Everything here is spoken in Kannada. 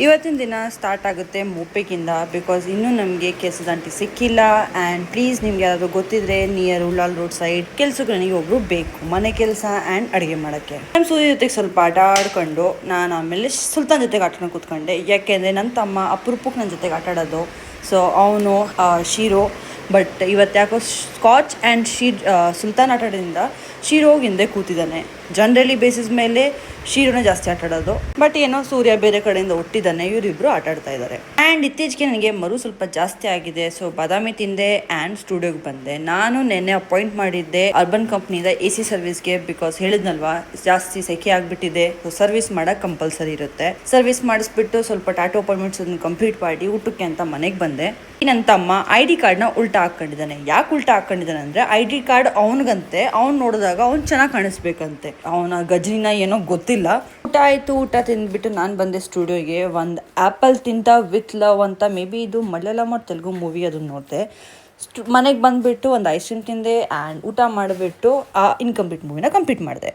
ಇವತ್ತಿನ ದಿನ ಸ್ಟಾರ್ಟ್ ಆಗುತ್ತೆ ಮೂಪೆಗಿಂದ ಬಿಕಾಸ್ ಇನ್ನೂ ನಮಗೆ ಕೆಲಸದ ಅಂಟಿ ಸಿಕ್ಕಿಲ್ಲ. ಆ್ಯಂಡ್ ಪ್ಲೀಸ್ ನಿಮ್ಗೆ ಯಾರಾದರೂ ಗೊತ್ತಿದ್ರೆ ನಿಯರ್ ಉಳ್ಳಾಲ್ ರೋಡ್ ಸೈಡ್ ಕೆಲಸಕ್ಕೆ ನನಗೆ ಒಬ್ಬರು ಬೇಕು, ಮನೆ ಕೆಲಸ ಆ್ಯಂಡ್ ಅಡುಗೆ ಮಾಡೋಕ್ಕೆ. ನಮ್ಮ ಸೂರ್ಯ ಜೊತೆಗೆ ಸ್ವಲ್ಪ ಆಟ ಆಡ್ಕೊಂಡು ನಾನು ಆಮೇಲೆ ಸುಲ್ತಾನ್ ಜೊತೆಗೆ ಆಟನ ಕೂತ್ಕೊಂಡೆ. ಯಾಕೆಂದರೆ ನನ್ನ ತಮ್ಮ ಅಪರೂಪಕ್ಕೆ ನನ್ನ ಜೊತೆಗೆ ಆಟ ಆಡೋದು. ಸೊ ಅವನು ಶೀರೋ, ಬಟ್ ಇವತ್ತು ಯಾಕೋ ಸ್ಕಾಚ್ ಆ್ಯಂಡ್ ಸುಲ್ತಾನ್ ಆಟ ಆಡೋದ್ರಿಂದ ಶೀರೋಗಿ ಹಿಂದೆ ಕೂತಿದ್ದಾನೆ. ಜನರಲಿ ಬೇಸಿಸ್ ಮೇಲೆ ಶೀರೋನ ಜಾಸ್ತಿ ಆಟ ಆಡೋದು, ಬಟ್ ಏನೋ ಸೂರ್ಯ ಬೇರೆ ಕಡೆಯಿಂದ ಹುಟ್ಟಿದ್ದಾನೆ, ಇವರಿಬ್ಬರು ಆಟ ಆಡ್ತಾ ಇದ್ದಾರೆ. ಆ್ಯಂಡ್ ಇತ್ತೀಚೆಗೆ ನನಗೆ ಮರು ಸ್ವಲ್ಪ ಜಾಸ್ತಿ ಆಗಿದೆ. ಸೊ ಬಾದಾಮಿ ತಿಂದೆ ಆ್ಯಂಡ್ ಸ್ಟುಡಿಯೋಗೆ ಬಂದೆ. ನಾನು ನೆನ್ನೆ ಅಪಾಯಿಂಟ್ ಮಾಡಿದ್ದೆ ಅರ್ಬನ್ ಕಂಪ್ನಿಯಿಂದ AC ಸರ್ವಿಸ್ಗೆ. ಬಿಕಾಸ್ ಹೇಳಿದ್ನಲ್ವಾ ಜಾಸ್ತಿ ಸೆಕೆ ಆಗಿಬಿಟ್ಟಿದೆ, ಸೊ ಸರ್ವಿಸ್ ಮಾಡೋಕೆ ಕಂಪಲ್ಸರಿ ಇರುತ್ತೆ. ಸರ್ವಿಸ್ ಮಾಡಿಸ್ಬಿಟ್ಟು ಸ್ವಲ್ಪ ಟಾಟೋ ಅಪಾಯಿಂಟ್ಮೆಂಟ್ಸ್ ಅದನ್ನು ಕಂಪ್ಲೀಟ್ ಮಾಡಿ ಊಟಕ್ಕೆ ಅಂತ ಮನೆಗೆ ಬಂದೆ. ನನ್ನ ತಮ್ಮ ID ಕಾರ್ಡ್ನ ಉಲ್ಟಾ ಹಾಕೊಂಡಿದ್ದಾನೆ. ಯಾಕೆ ಉಲ್ಟಾ ಹಾಕೊಂಡಿದ್ದಾನೆ ಅಂದರೆ ID ಕಾರ್ಡ್ ಅವನಿಗಂತೆ, ಅವ್ನು ನೋಡಿದಾಗ ಅವ್ನು ಚೆನ್ನಾಗಿ ಕಾಣಿಸ್ಬೇಕಂತೆ. ಅವನ ಗಜನಿನ ಏನೋ ಗೊತ್ತಿಲ್ಲ. ಊಟ ಆಯಿತು, ಊಟ ತಿಂದ್ಬಿಟ್ಟು ನಾನು ಬಂದೆ ಸ್ಟುಡಿಯೋಗೆ. ಒಂದು ಆ್ಯಪಲ್ ತಿಂತ ವಿತ್ ಲವ್ ಅಂತ, ಮೇ ಬಿ ಇದು ಮಲಯಾಳಂ ಮತ್ತು ತೆಲುಗು ಮೂವಿ, ಅದನ್ನು ನೋಡಿದೆ. ಮನೆಗೆ ಬಂದುಬಿಟ್ಟು ಒಂದು ಐಸ್ ಕ್ರೀಮ್ ತಿಂದೆ ಆ್ಯಂಡ್ ಊಟ ಮಾಡಿಬಿಟ್ಟು ಆ ಇನ್ಕಂಪ್ಲೀಟ್ ಮೂವಿನ ಕಂಪ್ಲೀಟ್ ಮಾಡಿದೆ.